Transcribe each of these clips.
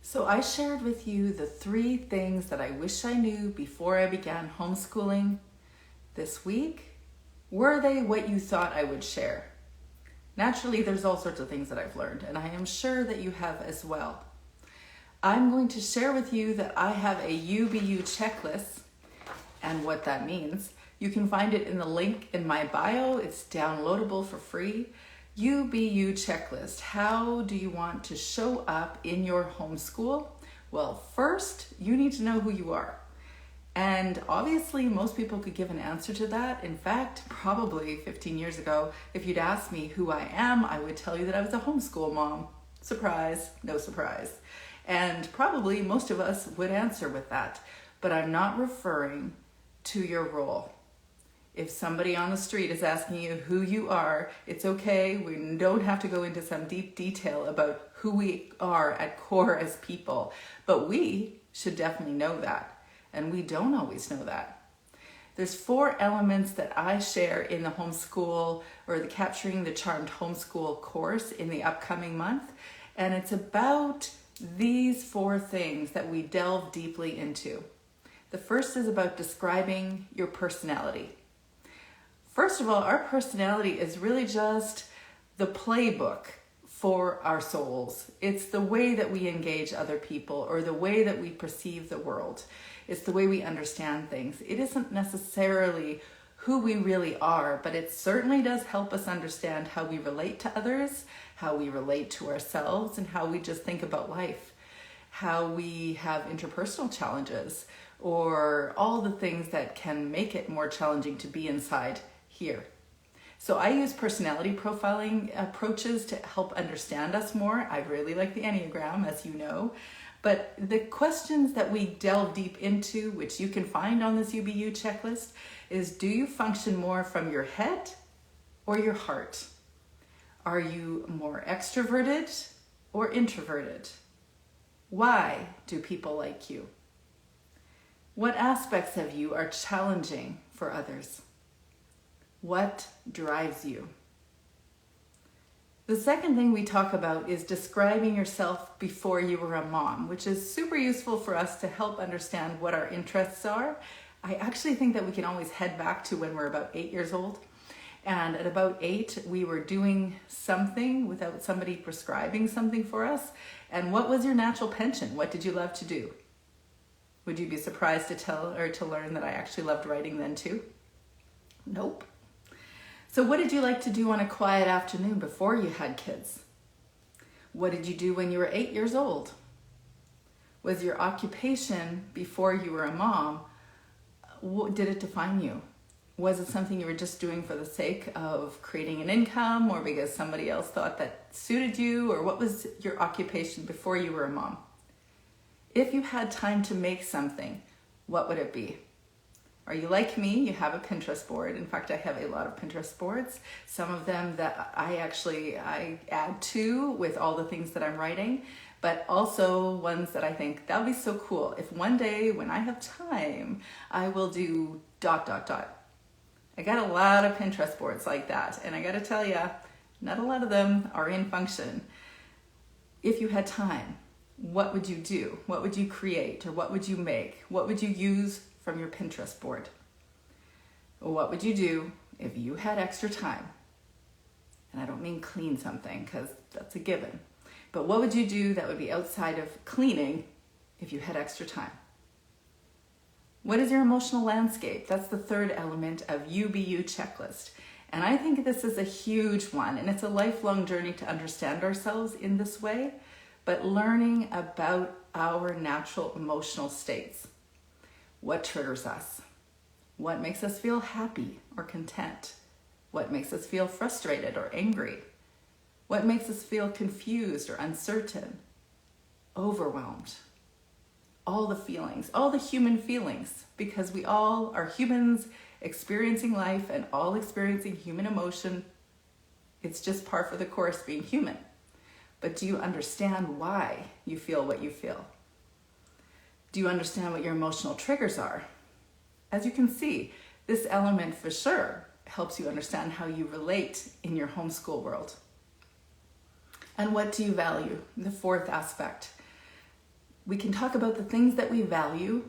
So I shared with you the 3 things that I wish I knew before I began homeschooling this week. Were they what you thought I would share? Naturally, there's all sorts of things that I've learned, and I am sure that you have as well. I'm going to share with you that I have a UBU checklist, and what that means. You can find it in the link in my bio. It's downloadable for free. UBU checklist. How do you want to show up in your homeschool? Well, first, you need to know who you are. And obviously, most people could give an answer to that. In fact, probably 15 years ago, if you'd asked me who I am, I would tell you that I was a homeschool mom. Surprise, no surprise. And probably most of us would answer with that. But I'm not referring to your role. If somebody on the street is asking you who you are, it's okay. We don't have to go into some deep detail about who we are at core as people, but we should definitely know that, and we don't always know that. There's 4 elements that I share in the homeschool or the Capturing the Charmed Homeschool course in the upcoming month, and it's about these 4 things that we delve deeply into. The first is about describing your personality. First of all, our personality is really just the playbook for our souls. It's the way that we engage other people or the way that we perceive the world. It's the way we understand things. It isn't necessarily who we really are, but it certainly does help us understand how we relate to others, how we relate to ourselves, and how we just think about life, how we have interpersonal challenges, or all the things that can make it more challenging to be inside here. So I use personality profiling approaches to help understand us more. I really like the Enneagram, as you know. But the questions that we delve deep into, which you can find on this UBU checklist, is do you function more from your head or your heart? Are you more extroverted or introverted? Why do people like you? What aspects of you are challenging for others? What drives you? The second thing we talk about is describing yourself before you were a mom, which is super useful for us to help understand what our interests are. I actually think that we can always head back to when we're about 8 years old. And at about 8, we were doing something without somebody prescribing something for us. And what was your natural penchant? What did you love to do? Would you be surprised to learn that I actually loved writing then too? Nope. So what did you like to do on a quiet afternoon before you had kids? What did you do when you were 8 years old? Was your occupation before you were a mom, what did it define you? Was it something you were just doing for the sake of creating an income or because somebody else thought that suited you? Or what was your occupation before you were a mom? If you had time to make something, what would it be? Are you like me? You have a Pinterest board. In fact, I have a lot of Pinterest boards. Some of them that I add to with all the things that I'm writing, but also ones that I think that would be so cool. If one day when I have time, I will do ... I got a lot of Pinterest boards like that. And I got to tell you, not a lot of them are in function. If you had time, what would you do? What would you create? Or what would you make? What would you use from your Pinterest board? What would you do if you had extra time? And I don't mean clean something because that's a given. But what would you do that would be outside of cleaning if you had extra time? What is your emotional landscape? That's the third element of UBU checklist. And I think this is a huge one, and it's a lifelong journey to understand ourselves in this way, but learning about our natural emotional states. What triggers us? What makes us feel happy or content? What makes us feel frustrated or angry? What makes us feel confused or uncertain, overwhelmed? All the feelings, all the human feelings, because we all are humans experiencing life and all experiencing human emotion. It's just par for the course being human. But do you understand why you feel what you feel? Do you understand what your emotional triggers are? As you can see, this element for sure helps you understand how you relate in your homeschool world. And what do you value? The fourth aspect. We can talk about the things that we value.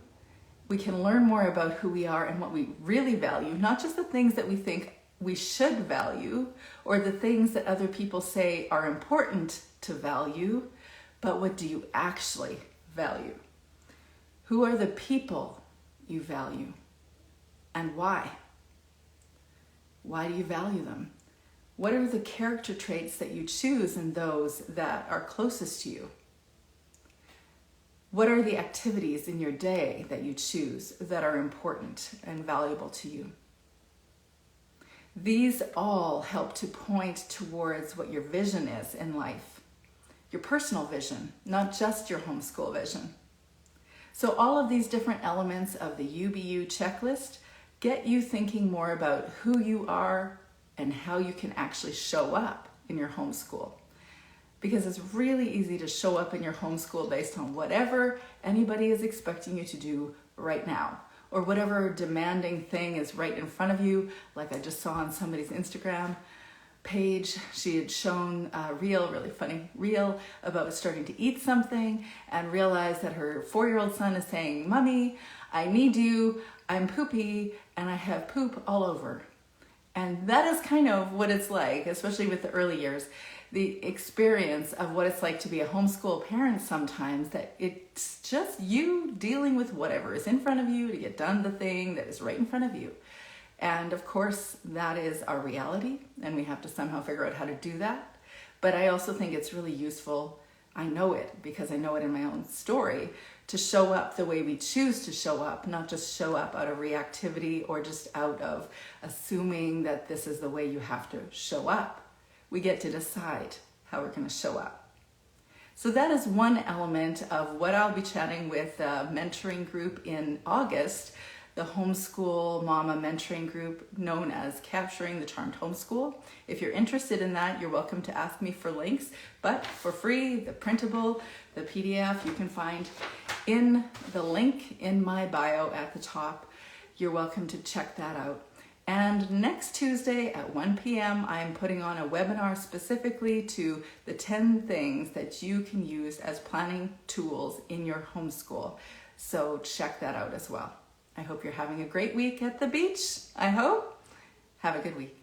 We can learn more about who we are and what we really value, not just the things that we think we should value or the things that other people say are important to value, but what do you actually value? Who are the people you value and why? Why do you value them? What are the character traits that you choose in those that are closest to you? What are the activities in your day that you choose that are important and valuable to you? These all help to point towards what your vision is in life, your personal vision, not just your homeschool vision. So all of these different elements of the UBU checklist get you thinking more about who you are and how you can actually show up in your homeschool. Because it's really easy to show up in your homeschool based on whatever anybody is expecting you to do right now, or whatever demanding thing is right in front of you. Like I just saw on somebody's Instagram page, she had shown a really funny reel about starting to eat something and realized that her 4-year-old son is saying, "Mommy, I need you, I'm poopy, and I have poop all over." And that is kind of what it's like, especially with the early years, the experience of what it's like to be a homeschool parent sometimes, that it's just you dealing with whatever is in front of you to get done the thing that is right in front of you. And of course, that is our reality, and we have to somehow figure out how to do that. But I also think it's really useful, I know it because I know it in my own story, to show up the way we choose to show up, not just show up out of reactivity or just out of assuming that this is the way you have to show up. We get to decide how we're going to show up. So that is one element of what I'll be chatting with a mentoring group in August, the Homeschool Mama mentoring group known as Capturing the Charmed Homeschool. If you're interested in that, you're welcome to ask me for links, but for free, the printable, the PDF, you can find in the link in my bio at the top. You're welcome to check that out. And next Tuesday at 1 p.m., I'm putting on a webinar specifically to the 10 things that you can use as planning tools in your homeschool. So check that out as well. I hope you're having a great week at the beach. I hope. Have a good week.